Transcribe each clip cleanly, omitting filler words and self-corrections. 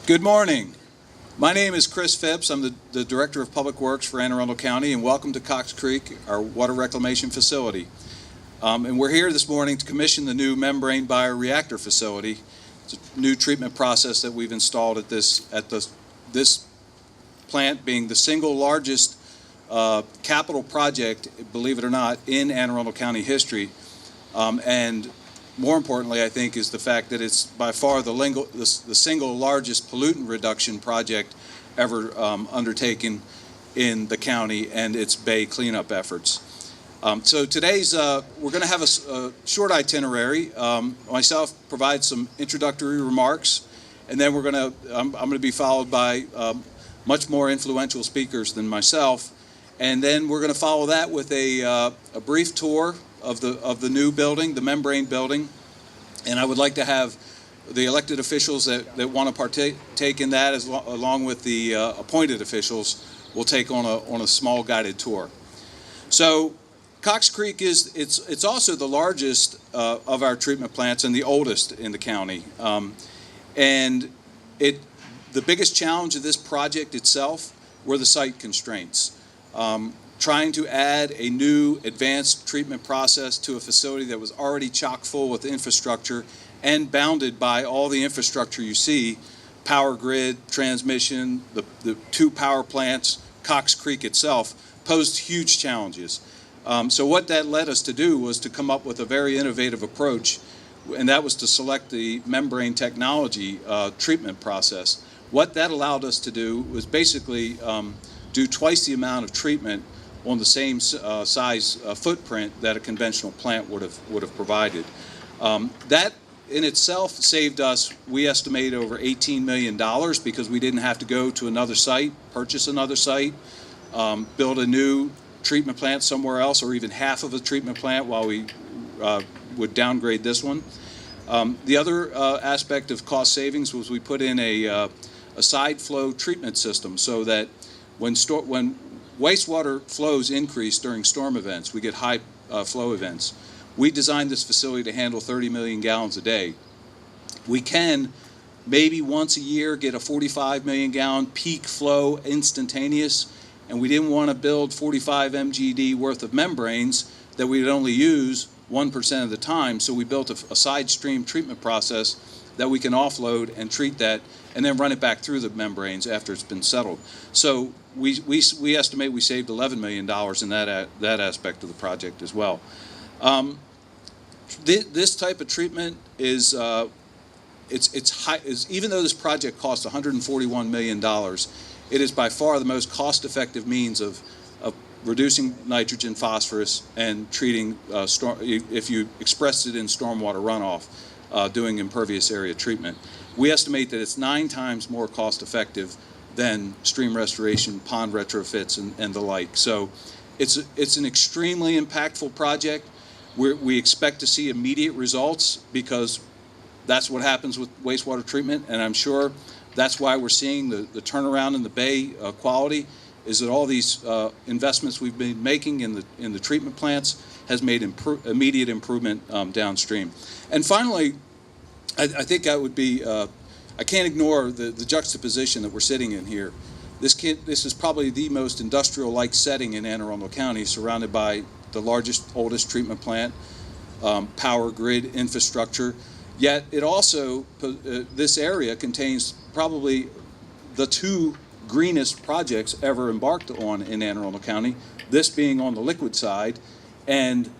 Good morning. My name is Chris Phipps. I'm the Director of Public Works for Anne Arundel County, and welcome to Cox Creek, our water reclamation facility. And we're here this morning to commission the new membrane bioreactor facility. It's a new treatment process that we've installed at this plant, being the single largest capital project, believe it or not, in Anne Arundel County history. And more importantly, I think, is the fact that it's by far the single largest pollutant reduction project ever undertaken in the county and its bay cleanup efforts. So today's, we're going to have a short itinerary. Myself provide some introductory remarks, and then I'm going to be followed by much more influential speakers than myself. And then we're going to follow that with a brief tour of the new building, the membrane building, and I would like to have the elected officials that want to partake in that, along with the appointed officials, will take on a small guided tour. So Cox Creek it's also the largest of our treatment plants and the oldest in the county, and the biggest challenge of this project itself were the site constraints. Trying to add a new advanced treatment process to a facility that was already chock full with infrastructure and bounded by all the infrastructure you see, power grid, transmission, the two power plants, Cox Creek itself, posed huge challenges. So what that led us to do was to come up with a very innovative approach, and that was to select the membrane technology treatment process. What that allowed us to do was basically do twice the amount of treatment on the same size footprint that a conventional plant would have provided. That in itself saved us, we estimate, over $18 million, because we didn't have to go to another site, purchase another site, build a new treatment plant somewhere else, or even half of a treatment plant while we would downgrade this one. The other aspect of cost savings was we put in a side flow treatment system, so that when wastewater flows increase during storm events, we get high flow events. We designed this facility to handle 30 million gallons a day. We can maybe once a year get a 45 million gallon peak flow instantaneous, and we didn't want to build 45 MGD worth of membranes that we would only use 1% of the time, so we built a side stream treatment process that we can offload and treat that and then run it back through the membranes after it's been settled. So we estimate we saved $11 million in that aspect of the project as well. This type of treatment is even though this project cost $141 million, it is by far the most cost-effective means of reducing nitrogen, phosphorus, and treating if you expressed it in stormwater runoff, doing impervious area treatment. We estimate that it's 9 times more cost-effective than stream restoration, pond retrofits, and the like. So it's an extremely impactful project. We expect to see immediate results, because that's what happens with wastewater treatment, and I'm sure that's why we're seeing the turnaround in the bay quality, is that all these investments we've been making in the treatment plants has made immediate improvement downstream. And finally, I think I would be, I can't ignore the juxtaposition that we're sitting in here. This is probably the most industrial-like setting in Anne Arundel County, surrounded by the largest, oldest treatment plant, power grid infrastructure. Yet it also, this area contains probably the 2 greenest projects ever embarked on in Anne Arundel County, this being on the liquid side, and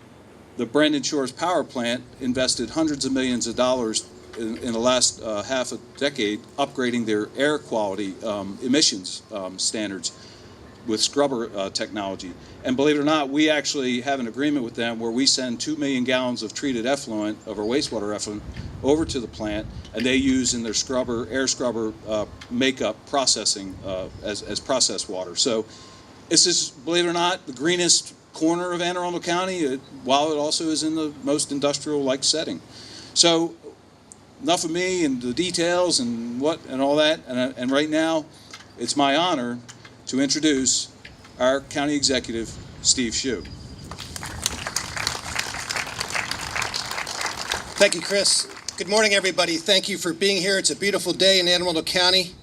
the Brandon Shores Power Plant invested hundreds of millions of dollars in the last half a decade upgrading their air quality emissions standards with scrubber technology. And believe it or not, we actually have an agreement with them where we send 2 million gallons of treated effluent, of our wastewater effluent, over to the plant, and they use in their air scrubber makeup processing as processed water. So this is, believe it or not, the greenest corner of Anne Arundel County, while it also is in the most industrial-like setting. So enough of me and the details and all that, and right now it's my honor to introduce our County Executive, Steve Shue. Thank you, Chris. Good morning, everybody. Thank you for being here. It's a beautiful day in Anne Arundel County.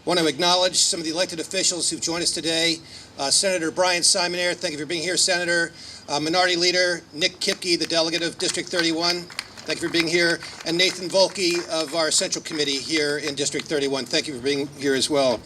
want to acknowledge some of the elected officials who've joined us today. Senator Brian Simonaire, thank you for being here, Senator. Minority Leader Nick Kipke, the delegate of District 31, thank you for being here. And Nathan Volke of our Central Committee here in District 31, thank you for being here as well.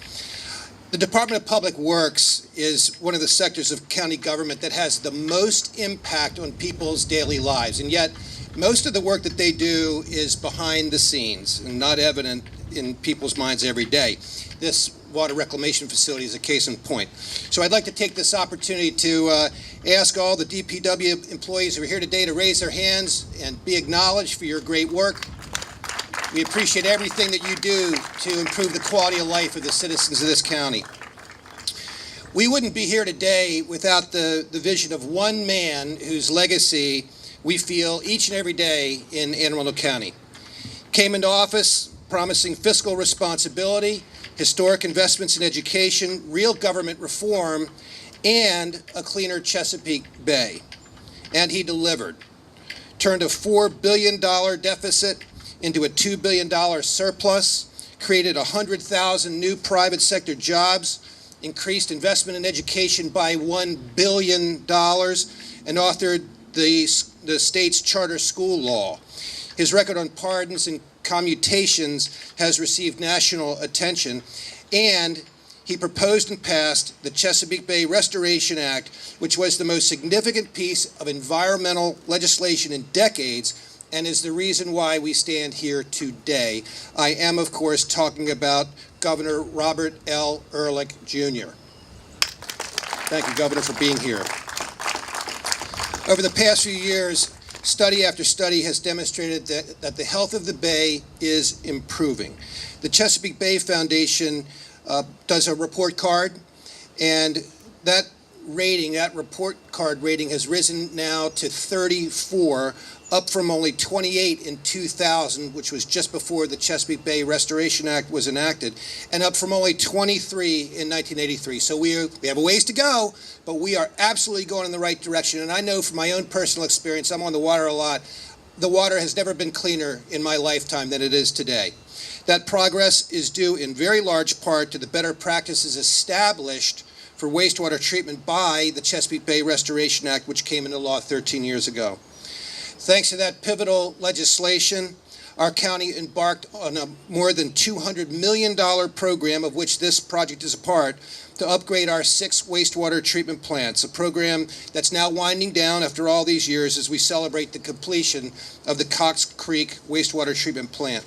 The Department of Public Works is one of the sectors of county government that has the most impact on people's daily lives, and yet most of the work that they do is behind the scenes and not evident in people's minds every day. This water reclamation facility is a case in point. So I'd like to take this opportunity to ask all the DPW employees who are here today to raise their hands and be acknowledged for your great work. We appreciate everything that you do to improve the quality of life of the citizens of this county. We wouldn't be here today without the vision of one man whose legacy we feel each and every day in Anne Arundel County. Came into office promising fiscal responsibility, historic investments in education, real government reform, and a cleaner Chesapeake Bay. And he delivered. Turned a $4 billion deficit into a $2 billion surplus, created 100,000 new private sector jobs, increased investment in education by $1 billion, and authored the state's charter school law. His record on pardons and commutations has received national attention, and he proposed and passed the Chesapeake Bay Restoration Act, which was the most significant piece of environmental legislation in decades, and is the reason why we stand here today. I am, of course, talking about Governor Robert L. Ehrlich, Jr. Thank you, Governor, for being here. Over the past few years, study after study has demonstrated that the health of the Bay is improving. The Chesapeake Bay Foundation does a report card, and that report card rating has risen now to 34, up from only 28 in 2000, which was just before the Chesapeake Bay Restoration Act was enacted, and up from only 23 in 1983. So we have a ways to go, but we are absolutely going in the right direction. And I know from my own personal experience, I'm on the water a lot, the water has never been cleaner in my lifetime than it is today. That progress is due in very large part to the better practices established for wastewater treatment by the Chesapeake Bay Restoration Act, which came into law 13 years ago. Thanks to that pivotal legislation, our county embarked on a more than $200 million program, of which this project is a part, to upgrade our 6 wastewater treatment plants, a program that's now winding down after all these years as we celebrate the completion of the Cox Creek wastewater treatment plant.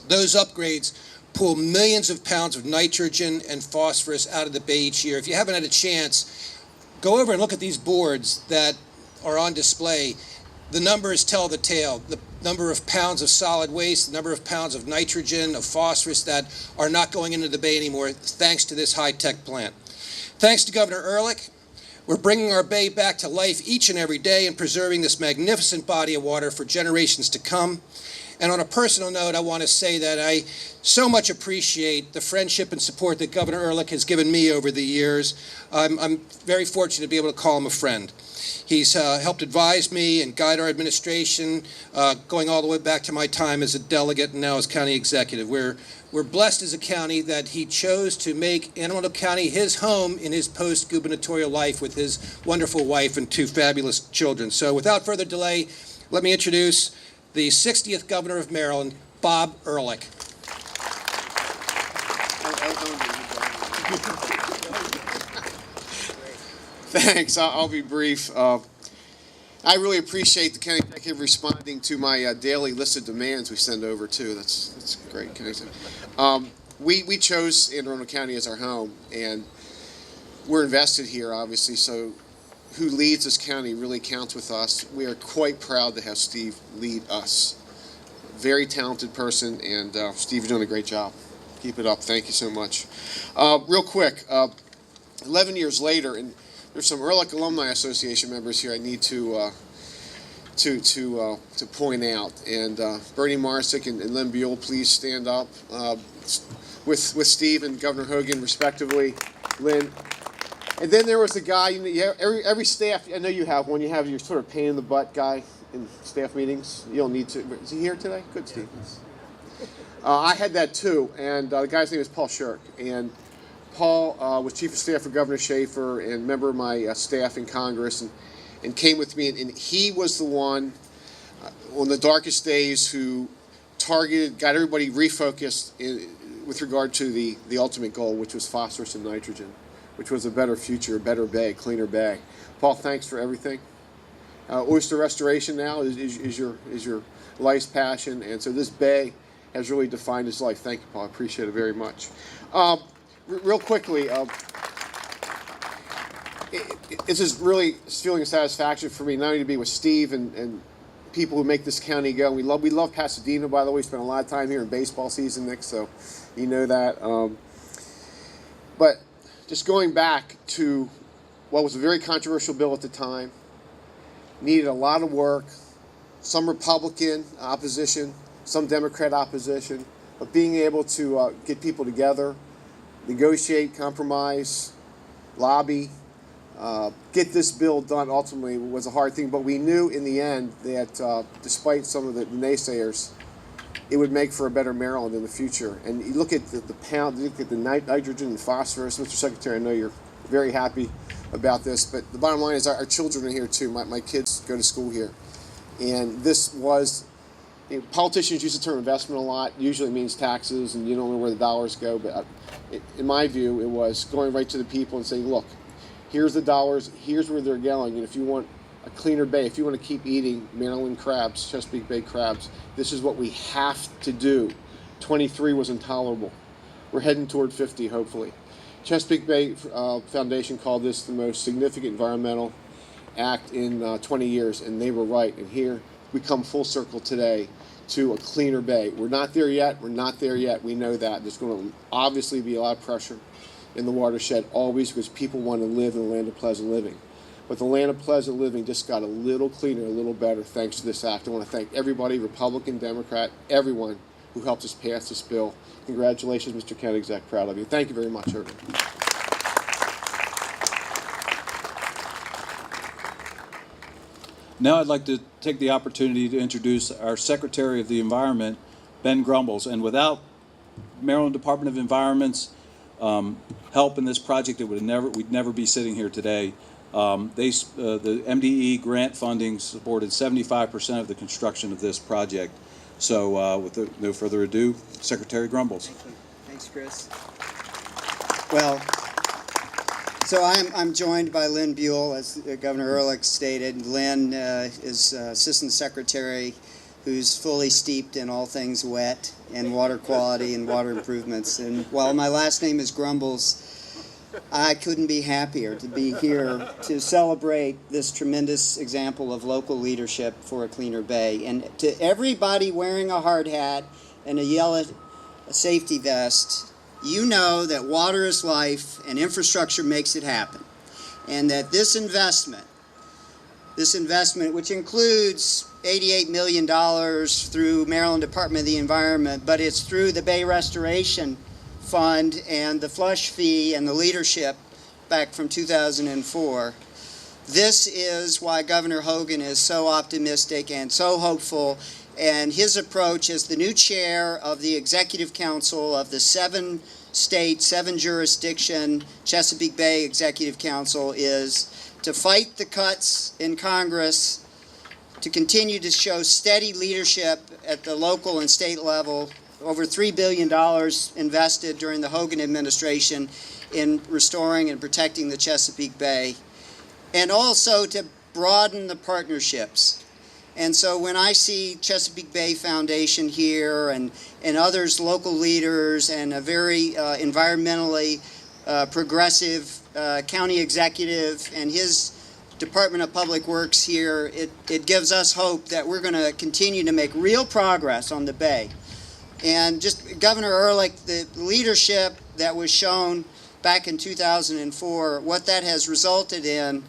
Those upgrades pull millions of pounds of nitrogen and phosphorus out of the bay each year. If you haven't had a chance, go over and look at these boards that are on display. The numbers tell the tale. The number of pounds of solid waste, the number of pounds of nitrogen, of phosphorus that are not going into the bay anymore, thanks to this high-tech plant. Thanks to Governor Ehrlich, we're bringing our bay back to life each and every day and preserving this magnificent body of water for generations to come. And on a personal note, I want to say that I so much appreciate the friendship and support that Governor Ehrlich has given me over the years. I'm very fortunate to be able to call him a friend. He's helped advise me and guide our administration, going all the way back to my time as a delegate and now as county executive. We're blessed as a county that he chose to make Anne Arundel County his home in his post-gubernatorial life with his wonderful wife and 2 fabulous children. So without further delay, let me introduce the 60th Governor of Maryland, Bob Ehrlich. Thanks. I'll be brief. I really appreciate the county executive responding to my daily list of demands we send over too. That's great. We chose Anne Arundel County as our home, and we're invested here, obviously. So, who leads this county really counts with us. We are quite proud to have Steve lead us. Very talented person, and Steve, you're doing a great job. Keep it up. Thank you so much. Real quick, 11 years later, and there's some Ehrlich Alumni Association members here I need to point out. And Bernie Marsick and Lynn Buell, please stand up with Steve and Governor Hogan, respectively. Lynn. And then there was a guy, every staff, I know you have one, you have your sort of pain in the butt guy in staff meetings. You don't need to. Is he here today? Good, Steve. I had that too, and the guy's name is Paul Shirk. And Paul was Chief of Staff for Governor Schaefer and member of my staff in Congress, and came with me. And he was the one on the darkest days who targeted, got everybody refocused with regard to the ultimate goal, which was phosphorus and nitrogen, which was a better future, a better bay, cleaner bay. Paul, thanks for everything. Oyster restoration now is your life's passion, and so this bay has really defined his life. Thank you, Paul. I appreciate it very much. Real quickly, this is really feeling a satisfaction for me, not only to be with Steve and people who make this county go. We love Pasadena, by the way. We spent a lot of time here in baseball season, Nick, so you know that. But just going back to what was a very controversial bill at the time, needed a lot of work, some Republican opposition, some Democrat opposition, but being able to get people together, negotiate, compromise, lobby, get this bill done ultimately was a hard thing, but we knew in the end that despite some of the naysayers, it would make for a better Maryland in the future. And you look at the pound, you look at the nitrogen and phosphorus. Mr. Secretary, I know you're very happy about this, but the bottom line is our children are here too. My kids go to school here. And this was, politicians use the term investment a lot. Usually it means taxes and you don't know where the dollars go, but in my view, it was going right to the people and saying, look, here's the dollars, here's where they're going, and if you want a cleaner bay, if you want to keep eating Maryland crabs, Chesapeake Bay crabs, this is what we have to do. 23 was intolerable. We're heading toward 50, hopefully. Chesapeake Bay Foundation called this the most significant environmental act in 20 years, and they were right. And here we come full circle today to a cleaner bay. We're not there yet. We're not there yet. We know that. There's going to obviously be a lot of pressure in the watershed, always, because people want to live in the land of pleasant living. But the land of pleasant living just got a little cleaner, a little better thanks to this act. I want to thank everybody, Republican, Democrat, everyone who helped us pass this bill. Congratulations, Mr. County Exec. Proud of you. Thank you very much, everyone. Now I'd like to take the opportunity to introduce our Secretary of the Environment, Ben Grumbles. And without Maryland Department of Environment's help in this project, we'd never be sitting here today. The MDE grant funding supported 75% of the construction of this project. So with no further ado, Secretary Grumbles. Thank you. Thanks, Chris. Well, so I'm joined by Lynn Buell, as Governor Ehrlich stated. Lynn is Assistant Secretary who's fully steeped in all things wet and water quality and water improvements. And while my last name is Grumbles, I couldn't be happier to be here to celebrate this tremendous example of local leadership for a cleaner bay. And to everybody wearing a hard hat and a yellow safety vest, you know that water is life and infrastructure makes it happen. And that this investment, which includes $88 million through Maryland Department of the Environment, but it's through the Bay Restoration Fund and the flush fee and the leadership back from 2004. This is why Governor Hogan is so optimistic and so hopeful, and his approach as the new chair of the Executive Council of the 7-state, 7-jurisdiction Chesapeake Bay Executive Council is to fight the cuts in Congress, to continue to show steady leadership at the local and state level. Over $3 billion invested during the Hogan administration in restoring and protecting the Chesapeake Bay, and also to broaden the partnerships. And so when I see Chesapeake Bay Foundation here and others, local leaders, and a very environmentally progressive county executive and his Department of Public Works here, it gives us hope that we're going to continue to make real progress on the Bay. And just Governor Ehrlich, the leadership that was shown back in 2004, what that has resulted in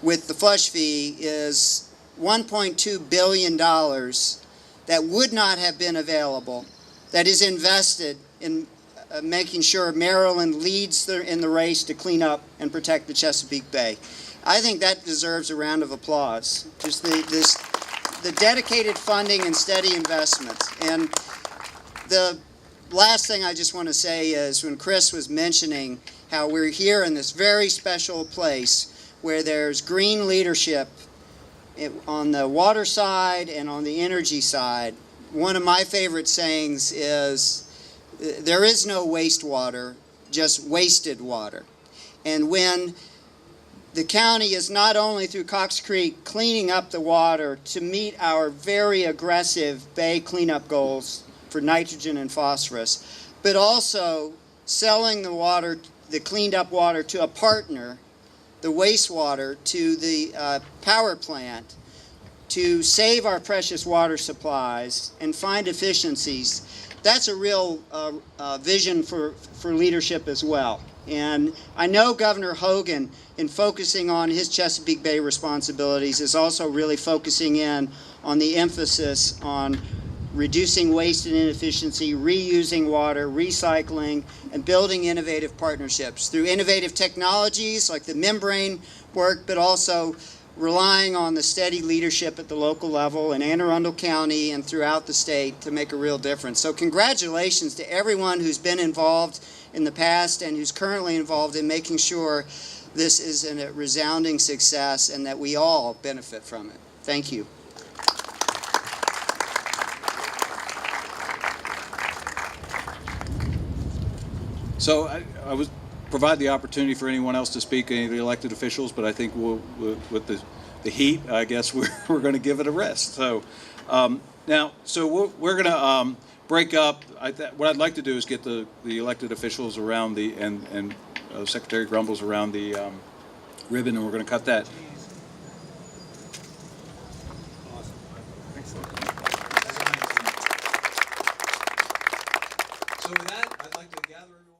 with the flush fee is $1.2 billion that would not have been available, that is invested in making sure Maryland leads in the race to clean up and protect the Chesapeake Bay. I think that deserves a round of applause. Just the dedicated funding and steady investments. And the last thing I just want to say is when Chris was mentioning how we're here in this very special place where there's green leadership on the water side and on the energy side, one of my favorite sayings is, there is no wastewater, just wasted water. And when the county is not only through Cox Creek cleaning up the water to meet our very aggressive bay cleanup goals for nitrogen and phosphorus, but also selling the water, the cleaned up water, to a partner, the wastewater, to the power plant, to save our precious water supplies and find efficiencies. That's a real vision for leadership as well. And I know Governor Hogan, in focusing on his Chesapeake Bay responsibilities, is also really focusing in on the emphasis on reducing waste and inefficiency, reusing water, recycling, and building innovative partnerships through innovative technologies like the membrane work, but also relying on the steady leadership at the local level in Anne Arundel County and throughout the state to make a real difference. So congratulations to everyone who's been involved in the past and who's currently involved in making sure this is a resounding success and that we all benefit from it. Thank you. So I was provide the opportunity for anyone else to speak, any of the elected officials, but I think with the heat, I guess we're going to give it a rest. So now, so we're going to break up. What I'd like to do is get the elected officials around and Secretary Grumbles around the ribbon, and we're going to cut that. So with that, I'd like to gather everyone.